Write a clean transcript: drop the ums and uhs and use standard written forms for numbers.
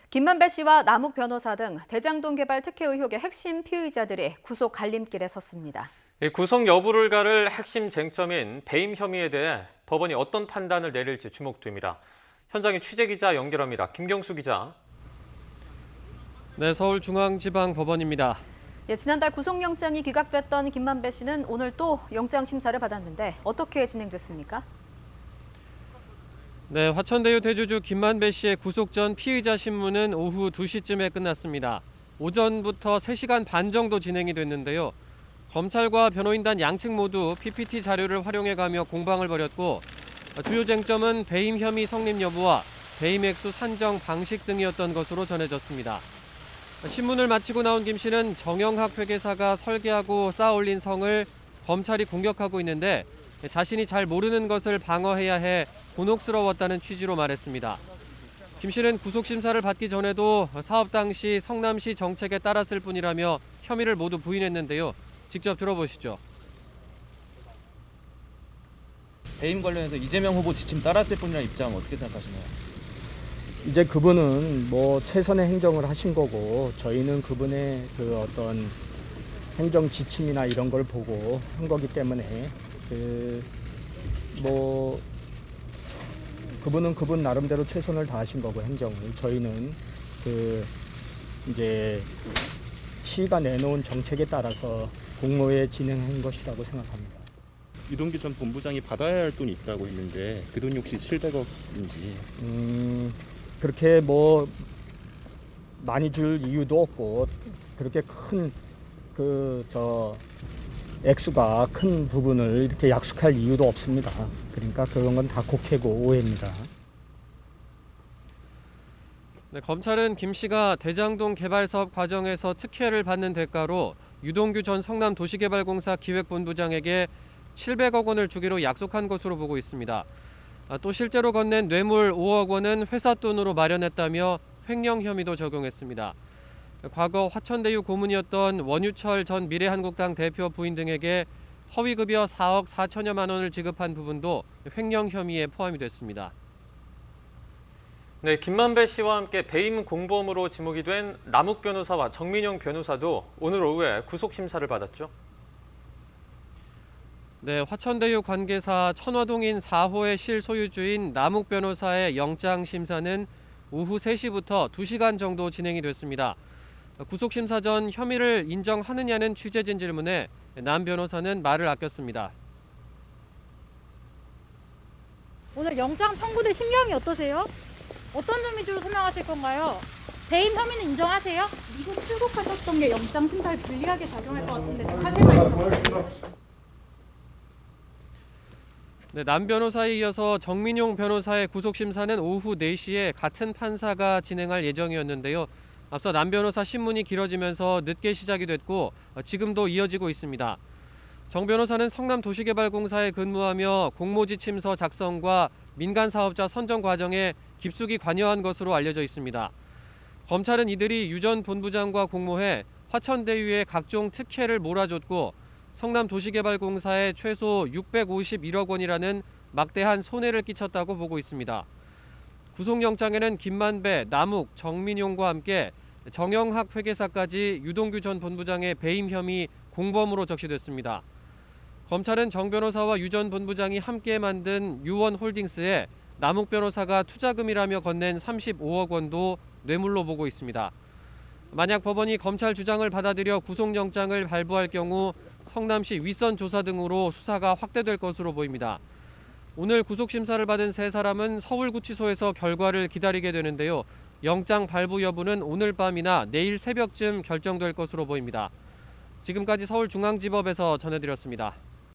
김만배 씨와 남욱 변호사 등 대장동 개발 특혜 의혹의 핵심 피의자들이 구속 갈림길에 섰습니다. 구속 여부를 가를 핵심 쟁점인 배임 혐의에 대해 법원이 어떤 판단을 내릴지 주목됩니다. 현장에 취재기자 연결합니다. 김경수 기자. 네, 서울중앙지방법원입니다. 지난달 구속영장이 기각됐던 김만배 씨는 오늘 또 영장 심사를 받았는데 어떻게 진행됐습니까? 네, 화천대유 대주주 김만배 씨의 구속 전 피의자 신문은 오후 2시쯤에 끝났습니다. 오전부터 3시간 반 정도 진행이 됐는데요. 검찰과 변호인단 양측 모두 PPT 자료를 활용해가며 공방을 벌였고 주요 쟁점은 배임 혐의 성립 여부와 배임 액수 산정 방식 등이었던 것으로 전해졌습니다. 신문을 마치고 나온 김 씨는 정영학 회계사가 설계하고 쌓아올린 성을 검찰이 공격하고 있는데 자신이 잘 모르는 것을 방어해야 해 곤혹스러웠다는 취지로 말했습니다. 김 씨는 구속심사를 받기 전에도 사업 당시 성남시 정책에 따랐을 뿐이라며 혐의를 모두 부인했는데요. 직접 들어보시죠. 배임 관련해서 이재명 후보 지침 따랐을 뿐이라는 입장 어떻게 생각하시나요? 이제 그분은 뭐 최선의 행정을 하신 거고 저희는 그분의 그 어떤 행정 지침이나 이런 걸 보고 한 거기 때문에 그분은 그분 나름대로 최선을 다하신 거고 행정을 저희는 이제 시가 내놓은 정책에 따라서 공모에 진행한 것이라고 생각합니다. 유동규 전 본부장이 받아야 할 돈이 있다고 했는데 그 돈이 혹시 700억인지 그렇게 뭐 많이 줄 이유도 없고 그렇게 큰 액수가 큰 부분을 이렇게 약속할 이유도 없습니다. 그러니까 그런 건 다 곡해고 오해입니다. 네, 검찰은 김 씨가 대장동 개발 사업 과정에서 특혜를 받는 대가로 유동규 전 성남도시개발공사 기획본부장에게 700억 원을 주기로 약속한 것으로 보고 있습니다. 또 실제로 건넨 뇌물 5억 원은 회사 돈으로 마련했다며 횡령 혐의도 적용했습니다. 과거 화천대유 고문이었던 원유철 전 미래한국당 대표 부인 등에게 허위급여 4억 4천여만 원을 지급한 부분도 횡령 혐의에 포함이 됐습니다. 네, 김만배 씨와 함께 배임 공범으로 지목이 된 남욱 변호사와 정민용 변호사도 오늘 오후에 구속 심사를 받았죠. 네, 화천대유 관계사 천화동인 4호의 실소유주인 남욱 변호사의 영장 심사는 오후 3시부터 2시간 정도 진행이 됐습니다. 구속심사 전 혐의를 인정하느냐는 취재진 질문에 남 변호사는 말을 아꼈습니다. 오늘 영장 청구대 심경이 어떠세요? 어떤 점 위주로 설명하실 건가요? 배임 혐의는 인정하세요? 미국 출국하셨던 게 영장 심사에 불리하게 작용할 것 같은데 좀 하실 말씀 없으세요? 네, 남 변호사에 이어서 정민용 변호사의 구속심사는 오후 4시에 같은 판사가 진행할 예정이었는데요. 앞서 남 변호사 신문이 길어지면서 늦게 시작이 됐고 지금도 이어지고 있습니다. 정 변호사는 성남도시개발공사에 근무하며 공모지침서 작성과 민간사업자 선정 과정에 깊숙이 관여한 것으로 알려져 있습니다. 검찰은 이들이 유 전 본부장과 공모해 화천대유에 각종 특혜를 몰아줬고 성남도시개발공사에 최소 651억 원이라는 막대한 손해를 끼쳤다고 보고 있습니다. 구속영장에는 김만배, 남욱, 정민용과 함께 정영학 회계사까지 유동규 전 본부장의 배임 혐의 공범으로 적시됐습니다. 검찰은 정 변호사와 유 전 본부장이 함께 만든 유원홀딩스에 남욱 변호사가 투자금이라며 건넨 35억 원도 뇌물로 보고 있습니다. 만약 법원이 검찰 주장을 받아들여 구속영장을 발부할 경우 성남시 윗선 조사 등으로 수사가 확대될 것으로 보입니다. 오늘 구속심사를 받은 3사람은 서울구치소에서 결과를 기다리게 되는데요. 영장 발부 여부는 오늘 밤이나 내일 새벽쯤 결정될 것으로 보입니다. 지금까지 서울중앙지법에서 전해드렸습니다.